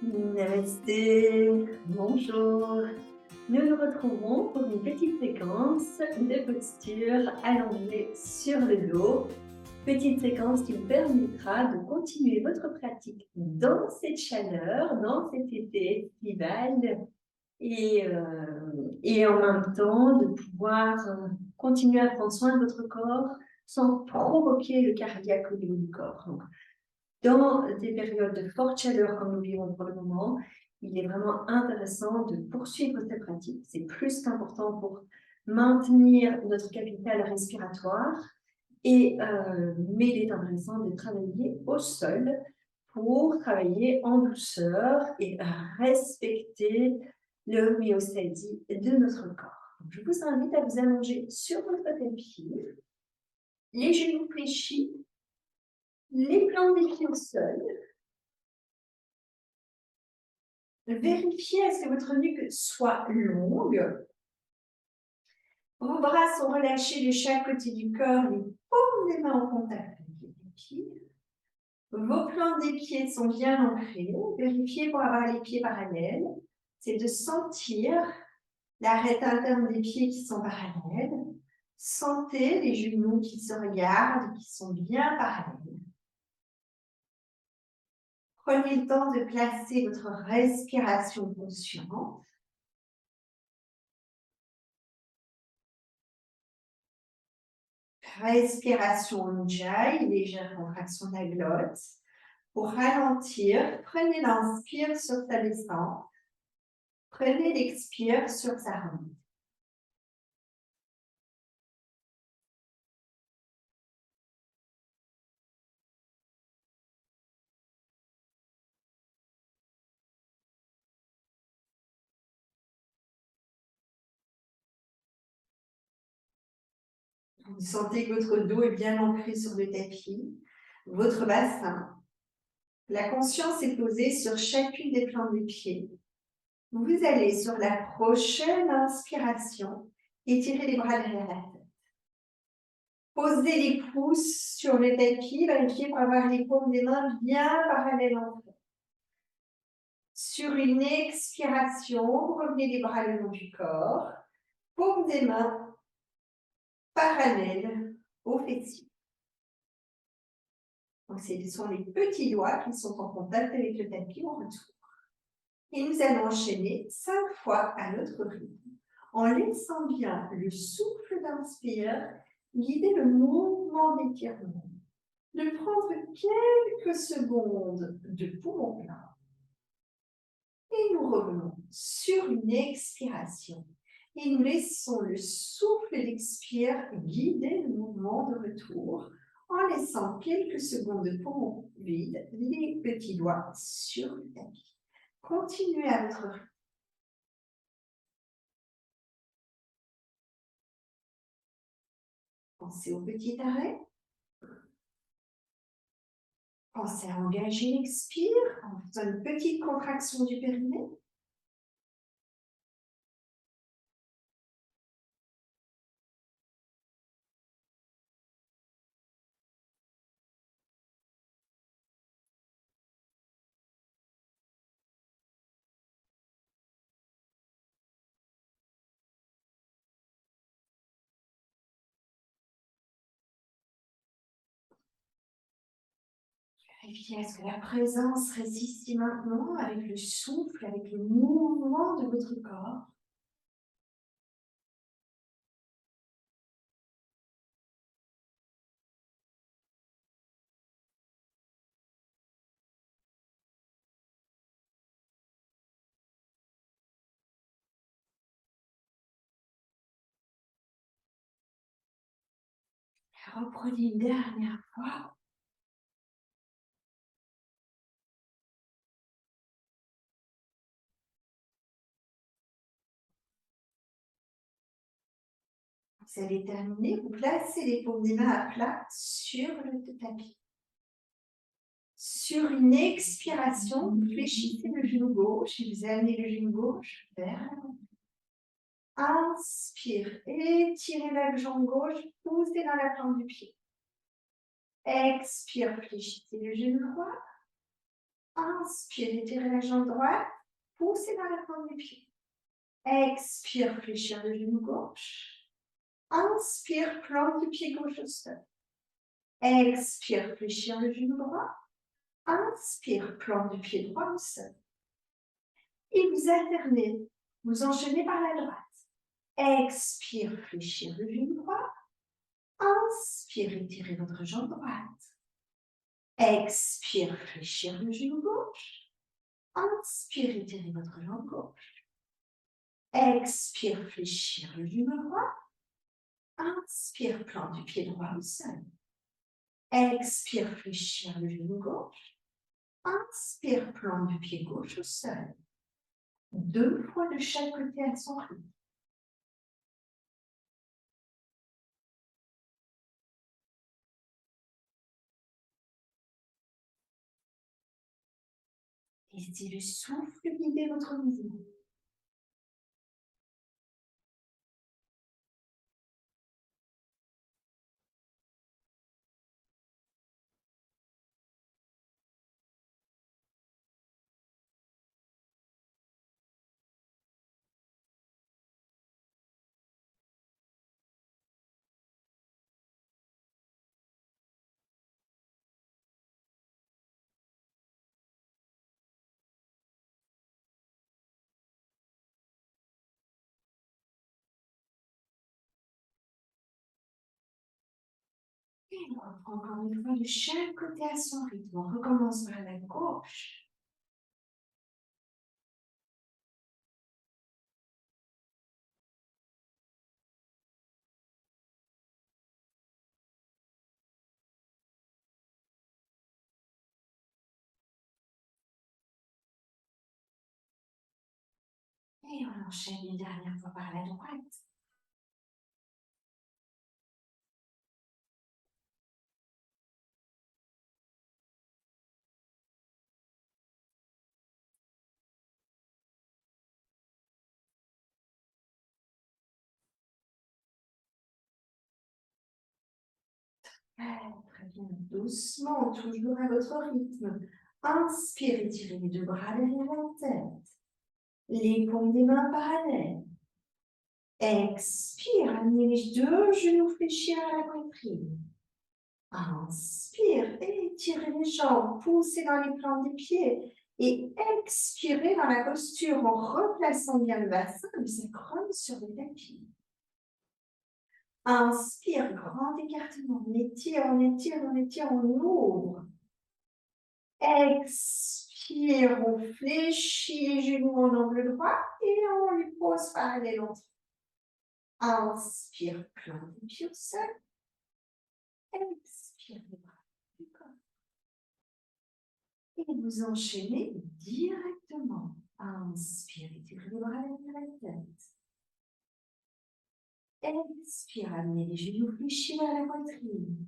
Namasté, bonjour. Nous nous retrouvons pour une petite séquence de posture allongée sur le dos. Petite séquence qui vous permettra de continuer votre pratique dans cette chaleur, dans cet été estival et en même temps de pouvoir continuer à prendre soin de votre corps sans provoquer le cardiaque au niveau du corps. Donc, dans des périodes de forte chaleur comme nous vivons pour le moment, il est vraiment intéressant de poursuivre cette pratique. C'est plus qu'important pour maintenir notre capital respiratoire, mais il est intéressant de travailler au sol pour travailler en douceur et respecter l'homéostasie de notre corps. Donc, je vous invite à vous allonger sur votre tapis, les genoux fléchis, les plans des pieds au sol. Vérifiez à ce que votre nuque soit longue. Vos bras sont relâchés de chaque côté du corps, les paumes des mains en contact avec les pieds. Vos plans des pieds sont bien ancrés. Vérifiez pour avoir les pieds parallèles. C'est de sentir l'arête interne des pieds qui sont parallèles. Sentez les genoux qui se regardent, qui sont bien parallèles. Prenez le temps de placer votre respiration consciente. Respiration Ujjayi, légère contraction de la glotte. Pour ralentir, prenez l'inspire sur sa descente. Prenez l'expire sur sa remontée. Vous sentez que votre dos est bien ancré sur le tapis, votre bassin. La conscience est posée sur chacune des plantes des pieds. Vous allez sur la prochaine inspiration étirer les bras derrière la tête. Posez les pouces sur le tapis, vérifiez pour avoir les paumes des mains bien parallèles entre eux. Sur une expiration, vous revenez les bras le long du corps, paumes des mains parallèles aux fessiers. Donc, ce sont les petits doigts qui sont en contact avec le tapis en retour. Et nous allons enchaîner 5 fois à notre rythme, en laissant bien le souffle d'inspire guider le mouvement d'étirement. De prendre quelques secondes de poumon plein. Et nous revenons sur une expiration. Et nous laissons le souffle d'expire guider le mouvement de retour en laissant quelques secondes de poumon vide, les petits doigts sur le tapis. Continuez à votre rythme. Pensez au petit arrêt. Pensez à engager l'expire en faisant une petite contraction du périnée. Vérifiez à ce que la présence résiste ici maintenant avec le souffle, avec le mouvement de votre corps. Reprenez une dernière fois. Vous allez terminer, vous placez les paumes des mains à plat sur le tapis. Sur une expiration, vous fléchissez le genou gauche et vous amenez le genou gauche vers l'avant. Inspire, étirez la jambe gauche, poussez dans la plante du pied. Expire, fléchissez le genou droit. Inspire, étirez la jambe droite. Poussez dans la pointe du pied. Expire, fléchir le genou gauche. Inspire, plante du pied gauche au sol. Expire, fléchir le genou droit. Inspire, plante du pied droit au sol. Et vous alternez. Vous enchaînez par la droite. Expire, fléchir le genou droit. Inspire, étirez votre jambe droite. Expire, fléchir le genou gauche. Inspire, étirez votre jambe gauche. Expire, fléchir le genou droit. Inspire, plante du pied droit au sol. Expire, fléchir le genou gauche. Inspire, plante du pied gauche au sol. 2 fois de chaque côté à son rythme. Laissez le souffle guider votre mouvement. Et on reprend encore une fois de chaque côté à son rythme. On recommence par la gauche. Et on enchaîne une dernière fois par la droite. Très bien. Doucement, toujours à votre rythme. Inspire, étirez les 2 bras derrière la tête. Les paumes des mains parallèles. Expire, amenez les 2 genoux fléchis à la poitrine. Inspire, étirez les jambes, poussez dans les plantes des pieds. Et expirez dans la posture en replaçant bien le bassin, le sacrum sur le tapis. Inspire, grand écartement. On étire, on étire, on étire, on ouvre. Expire, on fléchit les genoux en angle droit et on les pose parallèle entre. Inspire, plante les pieds au sol. Expire les bras du corps. Et vous enchaînez directement. Inspire, étirez les bras derrière la tête. Expire, amenez les genoux fléchis vers la poitrine.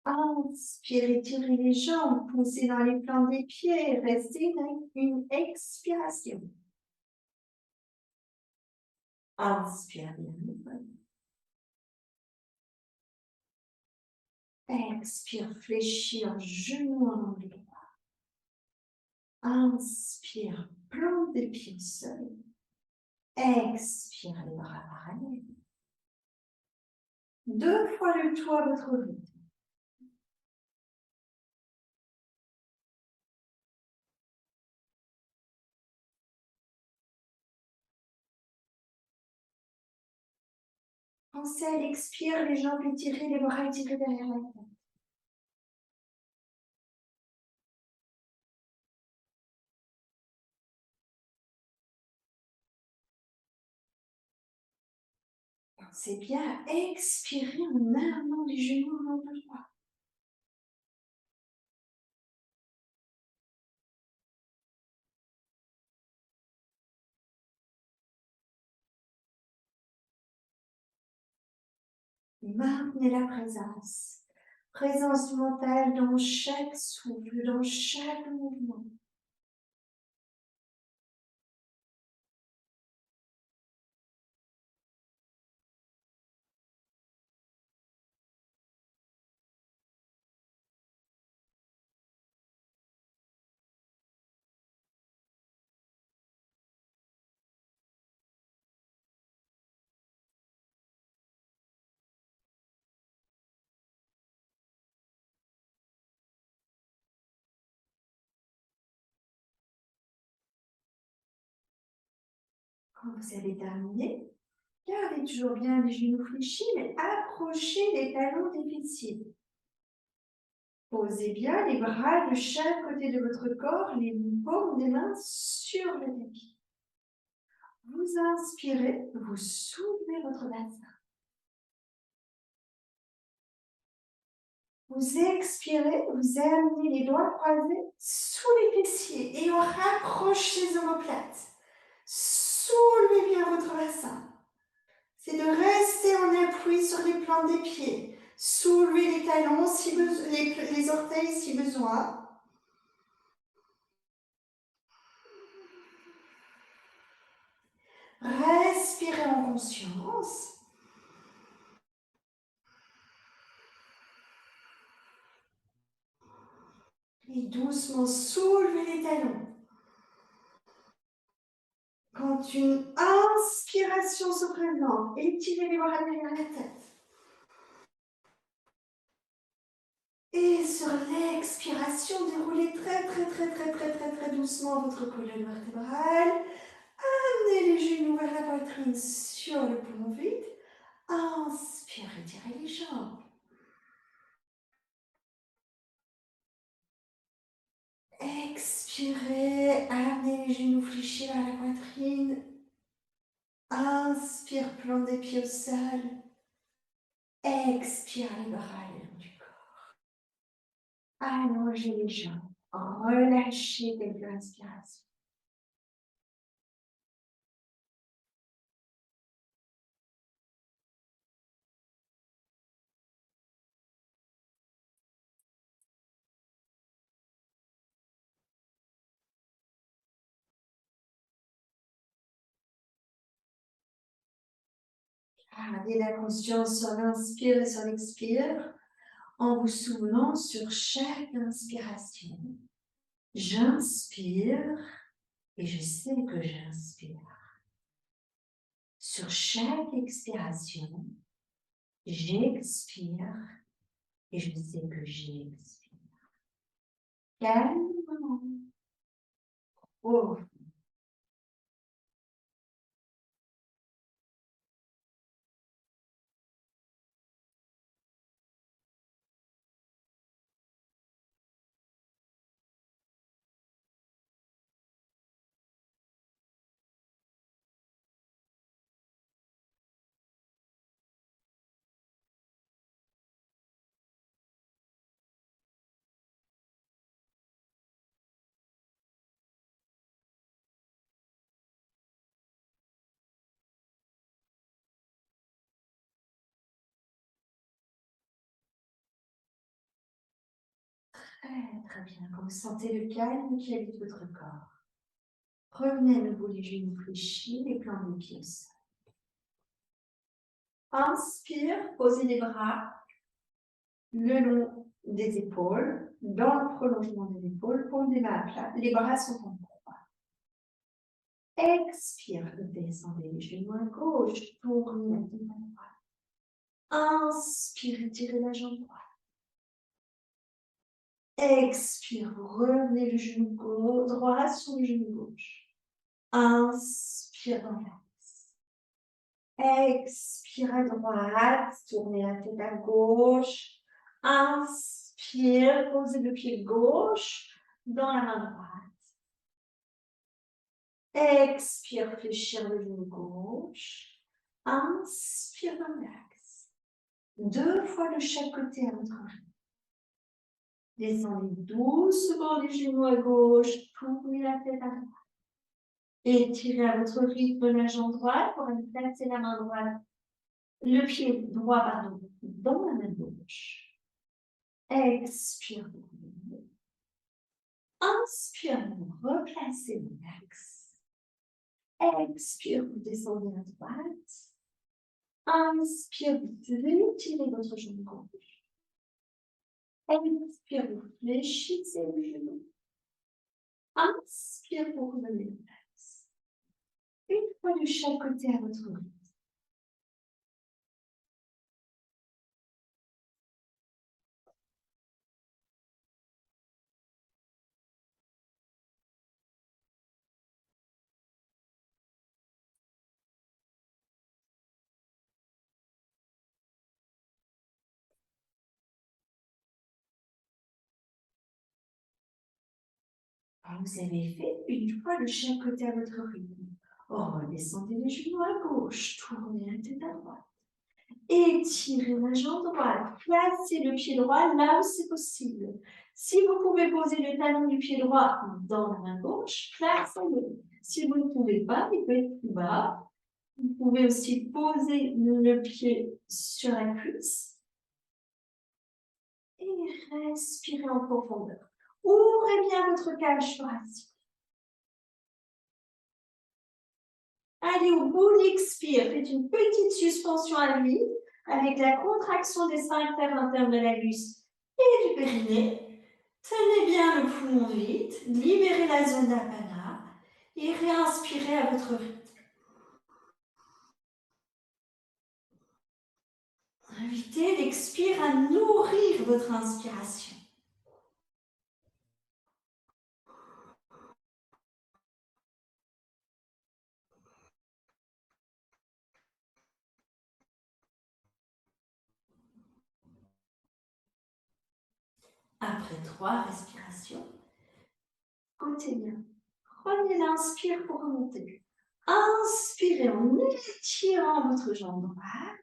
Inspire, étirez les jambes, poussez dans les plans des pieds, restez une expiration. Inspire bien. Expire, fléchir, genou en angle droit. Inspire, plante des pieds au sol. Expire, les bras parallèles. 2 fois le tout à votre rythme. Pensez à l'expire, les jambes étirées, les bras étirés derrière la tête. Pensez bien à expirer en amenant les genoux en angle droit. Maintenez la présence. Présence mentale dans chaque souffle, dans chaque mouvement. Quand vous avez terminé, gardez toujours bien les genoux fléchis, mais approchez les talons des fessiers. Posez bien les bras de chaque côté de votre corps, les paumes des mains sur le tapis. Vous inspirez, vous soulevez votre bassin. Vous expirez, vous amenez les doigts croisés sous les fessiers et on rapproche les omoplates. Soulevez bien votre bassin. C'est de rester en appui sur les plantes des pieds. Soulevez les talons, les orteils si besoin. Respirez en conscience. Et doucement soulevez les talons. Quand une inspiration se présente, étirez les bras derrière la tête. Et sur l'expiration, déroulez très doucement votre colonne vertébrale. Amenez les genoux vers la poitrine sur le poumon vide. Inspirez, tirez les jambes. Expirez, amenez les genoux fléchis vers la poitrine. Inspire, plante des pieds au sol. Expire les bras le long du corps. Allongez les jambes. Relâchez quelques inspirations. Gardez la conscience sur l'inspire et sur l'expire en vous souvenant sur chaque inspiration. J'inspire et je sais que j'inspire. Sur chaque expiration, j'expire et je sais que j'expire. Calmement. Oh. Très bien. Quand vous sentez le calme qui habite votre corps, revenez à nouveau les genoux fléchis, les plans des pieds au sol. Inspire, posez les bras le long des épaules, dans le prolongement des épaules, paume des mains à plat. Les bras sont en croix. Expire, descendez les genoux à gauche, tournez la tête à droite. Inspire, tirez la jambe droite. Expire, vous revenez le genou droit sur le genou gauche. Inspire dans l'axe. Expire à droite, tournez la tête à gauche. Inspire, posez le pied gauche dans la main droite. Expire, fléchir le genou gauche. Inspire dans l'axe. 2 fois de chaque côté à votre rythme. Descendez doucement les genoux à gauche, tournez la tête à droite. Étirez à votre rythme la jambe droite pour aller placer la main droite, le pied droit, pardon, dans la main gauche. Expire. Inspire, vous replacez l'axe. Expire, vous descendez à droite. Inspire, vous étirez votre genou gauche. Expire, vous fléchissez le genou. Inspire, vous revenez au l'axe. Une fois de chaque côté à votre rythme. Quand vous avez fait une fois de chaque côté à votre rythme, redescendez les genoux à gauche, tournez la tête à droite. Étirez la jambe droite, placez le pied droit là où c'est possible. Si vous pouvez poser le talon du pied droit dans la main gauche, placez-le. Si vous ne pouvez pas, il peut être plus bas. Vous pouvez aussi poser le pied sur la cuisse et respirez en profondeur. Ouvrez bien votre cage thoracique. Allez au bout, l'expire. Faites une petite suspension à l'huile avec la contraction des sphincters internes de l'anus et du périnée. Tenez bien le poumon vide, libérez la zone d'apana et réinspirez à votre rythme. Invitez l'expire à nourrir votre inspiration. Après 3 respirations, écoutez bien. Prenez l'inspire pour remonter. Inspirez en étirant votre jambe droite.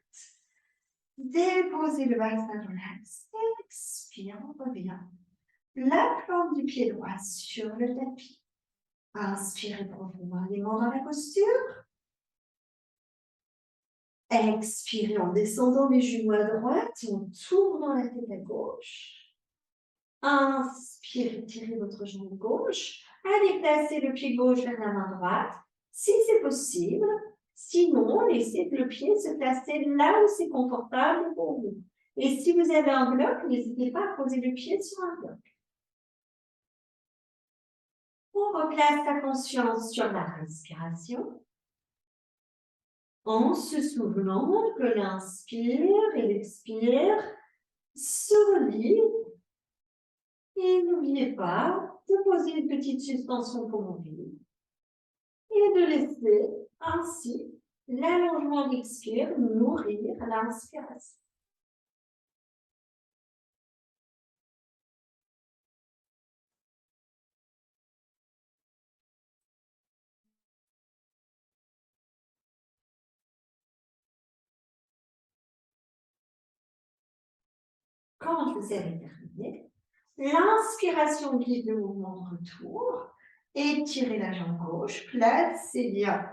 Déposez le bassin dans l'axe. Expire, on revient. La plante du pied droit sur le tapis. Inspirez profondément dans la posture. Expirez en descendant les genoux à droite et en tournant la tête à gauche. Inspirez, tirez votre jambe gauche. Allez placer le pied gauche vers la main droite, si c'est possible. Sinon, laissez le pied se placer là où c'est confortable pour vous. Et si vous avez un bloc, n'hésitez pas à poser le pied sur un bloc. On replace la conscience sur la respiration en se souvenant que l'inspire et l'expire se relient. Et n'oubliez pas de poser une petite suspension pour mobile et de laisser ainsi l'allongement de l'expire nourrir l'inspiration. Quand vous avez terminé, l'inspiration guide le mouvement de retour. Étirez la jambe gauche, placez bien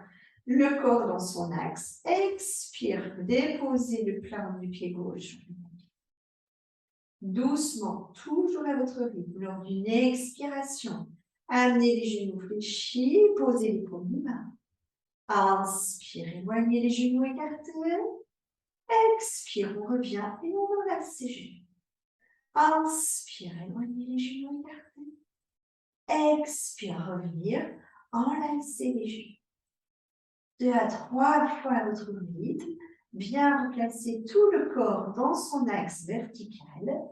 le corps dans son axe. Expire, déposez le plan du pied gauche. Doucement, toujours à votre rythme, lors d'une expiration. Amenez les genoux fléchis, posez les paumes des mains. Inspire, éloignez les genoux écartés. Expire, on revient et on relaxe ses genoux. Inspire, éloignez les genoux écartés. Expire, revenir, enlacez les genoux. 2 à 3 fois à votre rythme. Bien replacer tout le corps dans son axe vertical.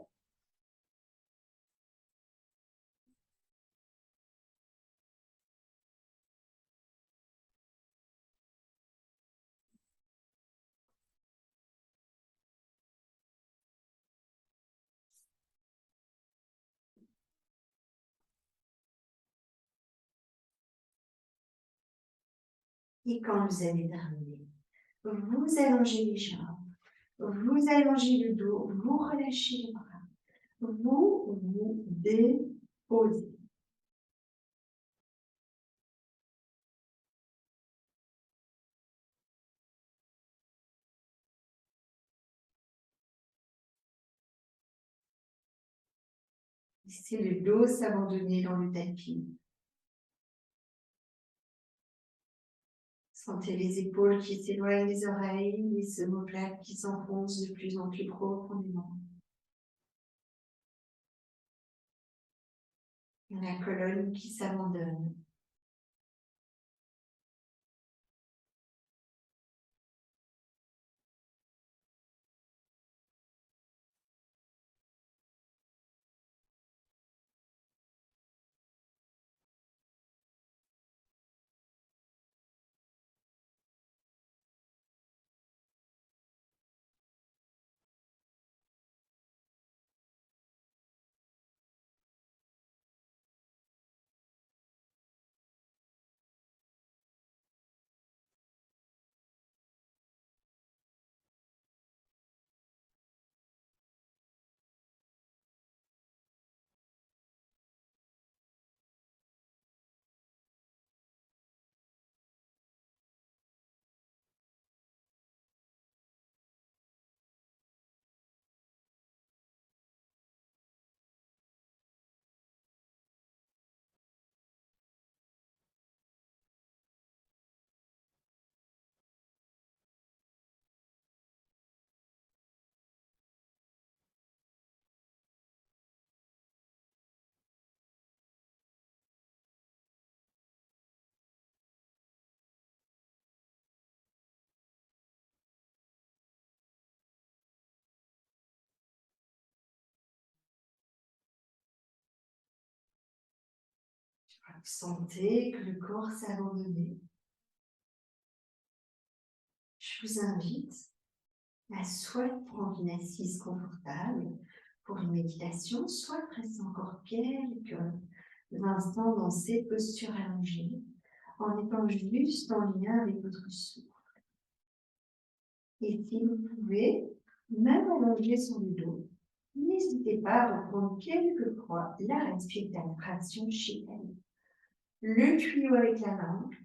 Et quand vous avez terminé, vous allongez les jambes, vous allongez le dos, vous relâchez les bras, vous vous déposez. Laissez le dos s'abandonner dans le tapis. Sentez les épaules qui s'éloignent des oreilles, les omoplates qui s'enfoncent de plus en plus profondément. La colonne qui s'abandonne. Vous sentez que le corps s'est abandonné. Je vous invite à soit prendre une assise confortable pour une méditation, soit rester encore quelques instants dans cette posture allongée, en étant juste en lien avec votre souffle. Et si vous pouvez, même allonger sur le dos, n'hésitez pas à reprendre quelquefois la respiration chez elle. Le tuyau avec la langue.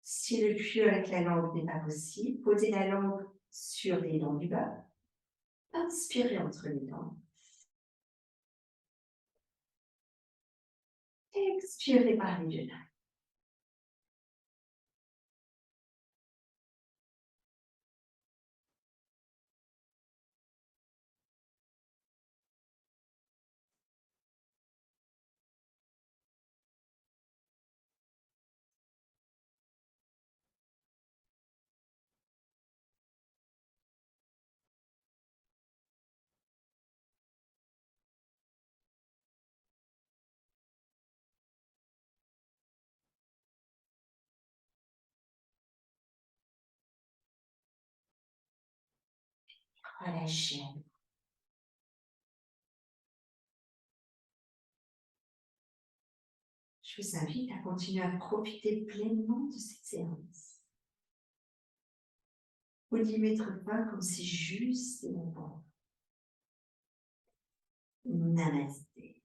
Si le tuyau avec la langue n'est pas possible, posez la langue sur les dents du bas. Inspirez entre les dents. Expirez par les deux. Relâchez. Je vous invite à continuer à profiter pleinement de cette séance. Vous n'y mettre pas comme si juste c'est bon. Namasté.